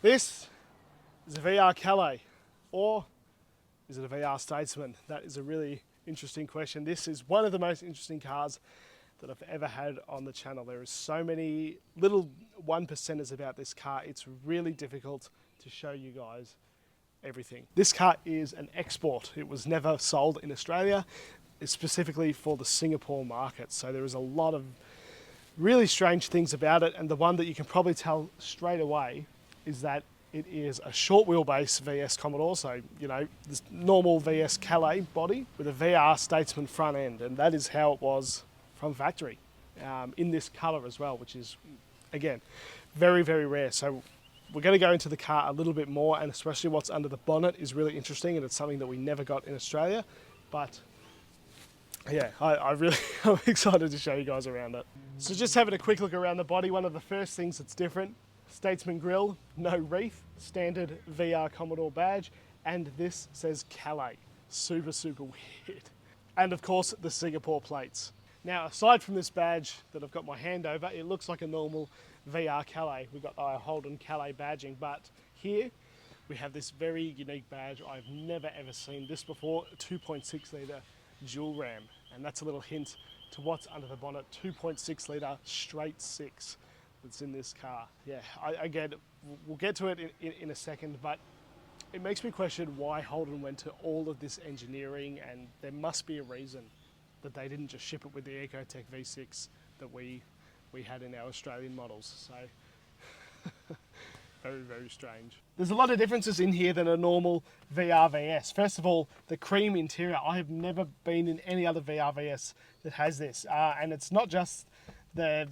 This is a VR Calais, or is it a VR Statesman? That is a really interesting question. This is one of the most interesting cars that I've ever had on the channel. There are so many little 1%ers about this car. It's really difficult to show you guys everything. This car is an export. It was never sold in Australia. It's specifically for the Singapore market. So there is a lot of really strange things about it. And the one that you can probably tell straight away is that it is a short wheelbase VS Commodore. So, you know, this normal VS Calais body with a VR Statesman front end. And that is how it was from factory, in this colour as well, which is, again, very, very rare. So we're going to go into the car a little bit more, and especially what's under the bonnet is really interesting, and it's something that we never got in Australia. But yeah, I'm excited to show you guys around it. So just having a quick look around the body, one of the first things that's different, Statesman grille, no wreath, standard VR Commodore badge, and this says Calais. Super, super weird. And of course, the Singapore plates. Now, aside from this badge that I've got my hand over, it looks like a normal VR Calais. We've got our Holden Calais badging, but here we have this very unique badge. I've never ever seen this before, a 2.6 litre dual ram. And that's a little hint to what's under the bonnet, 2.6 litre straight six that's in this car. Yeah, again, we'll get to it in a second, but it makes me question why Holden went to all of this engineering, and there must be a reason that they didn't just ship it with the Ecotec V6 that we had in our Australian models. So very, very strange. There's a lot of differences in here than a normal VR VS. First of all, the cream interior. I have never been in any other VR VS that has this, and it's not just the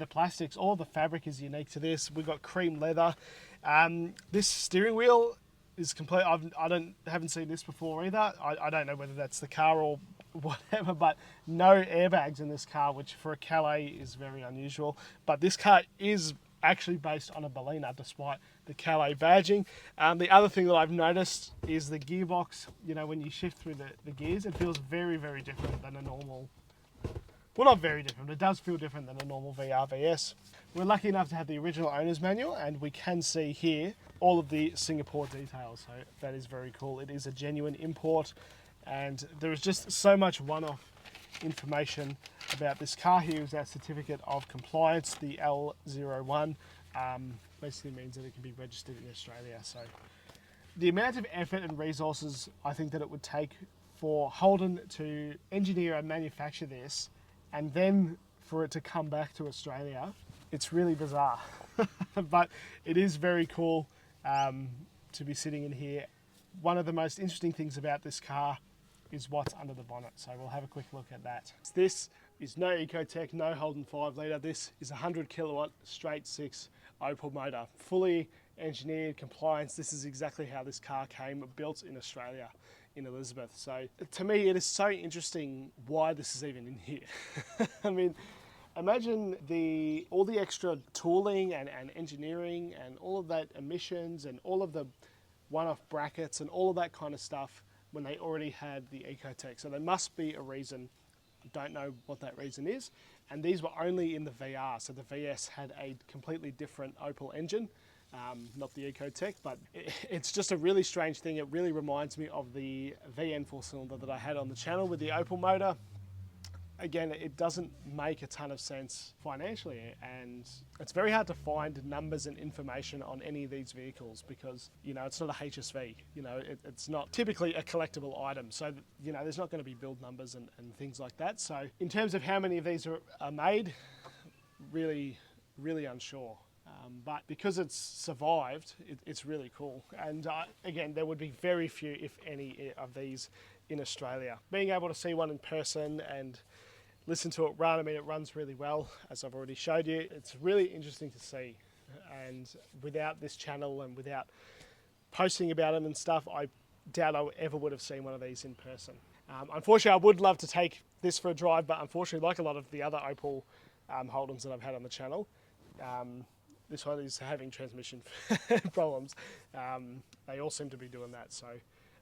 plastics. All the fabric is unique to this. We've got cream leather. This steering wheel is complete. Haven't seen this before either. I don't know whether that's the car or whatever, but no airbags in this car, which for a Calais is very unusual. But this car is actually based on a Berliner, despite the Calais badging. The other thing that I've noticed is the gearbox. You know, when you shift through the gears, it feels very, very different than a normal. Well, not very different, but it does feel different than a normal VR VS. We're lucky enough to have the original owner's manual, and we can see here all of the Singapore details, so that is very cool. It is a genuine import, and there is just so much one-off information about this car. Here is our certificate of compliance, the L01. Basically means that it can be registered in Australia. So the amount of effort and resources I think that it would take for Holden to engineer and manufacture this, and then for it to come back to Australia, it's really bizarre. But it is very cool to be sitting in here. One of the most interesting things about this car is what's under the bonnet, so we'll have a quick look at that. This is no Ecotec, no Holden 5 litre. This is a 100 kilowatt straight six Opel motor, fully engineered, compliance. This is exactly how this car came built in Australia, in Elizabeth. So to me, it is so interesting why this is even in here. I mean, imagine all the extra tooling and engineering and all of that emissions and all of the one-off brackets and all of that kind of stuff when they already had the Ecotec. So there must be a reason. I don't know what that reason is. And these were only in the VR. So the VS had a completely different Opel engine, not the Ecotec, but it's just a really strange thing. It really reminds me of the VN 4-cylinder that I had on the channel with the Opel motor. Again, it doesn't make a ton of sense financially, and it's very hard to find numbers and information on any of these vehicles because, you know, it's not a HSV, you know, it's not typically a collectible item. So, you know, there's not going to be build numbers and things like that. So in terms of how many of these are made, really, really unsure. But because it's survived, it's really cool. And again, there would be very few, if any, of these in Australia. Being able to see one in person and listen to it run, I mean, it runs really well, as I've already showed you. It's really interesting to see. And without this channel and without posting about them and stuff, I doubt I ever would have seen one of these in person. Unfortunately, I would love to take this for a drive, but unfortunately, like a lot of the other Opel Holdens that I've had on the channel, this one is having transmission problems. They all seem to be doing that. So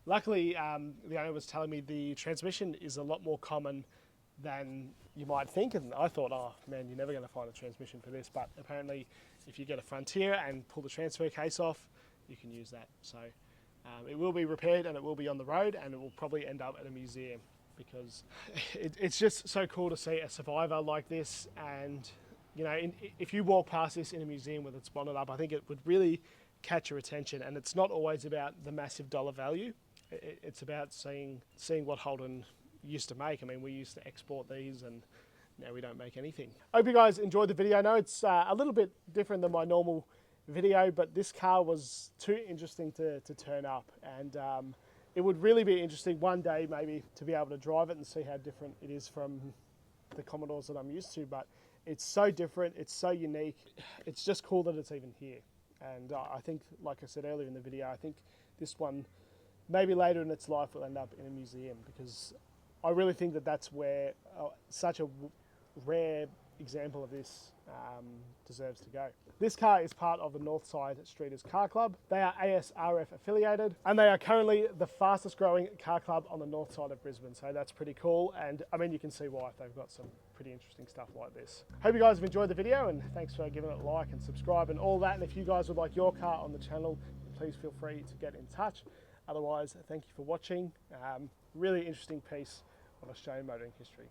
luckily, the owner was telling me the transmission is a lot more common than you might think, and I thought, oh man, you're never going to find a transmission for this, but apparently if you get a Frontier and pull the transfer case off, you can use that. So it will be repaired and it will be on the road, and it will probably end up at a museum, because it's just so cool to see a survivor like this. And you know, if you walk past this in a museum with its bonnet up, I think it would really catch your attention. And it's not always about the massive dollar value. It's about seeing what Holden used to make. I mean, we used to export these, and now we don't make anything. I hope you guys enjoyed the video. I know it's a little bit different than my normal video, but this car was too interesting to turn up. And it would really be interesting one day maybe to be able to drive it and see how different it is from the Commodores that I'm used to. But it's so different, it's so unique. It's just cool that it's even here. And I think, like I said earlier in the video, I think this one, maybe later in its life, will end up in a museum, because I really think that that's where such a rare example of this deserves to go. This car is part of the Northside Streeters Car Club. They are ASRF affiliated, and they are currently the fastest growing car club on the north side of Brisbane. So that's pretty cool. And I mean, you can see why. They've got some pretty interesting stuff like this. Hope you guys have enjoyed the video, and thanks for giving it a like and subscribe and all that. And if you guys would like your car on the channel, please feel free to get in touch. Otherwise, thank you for watching. Really interesting piece of Australian motoring history.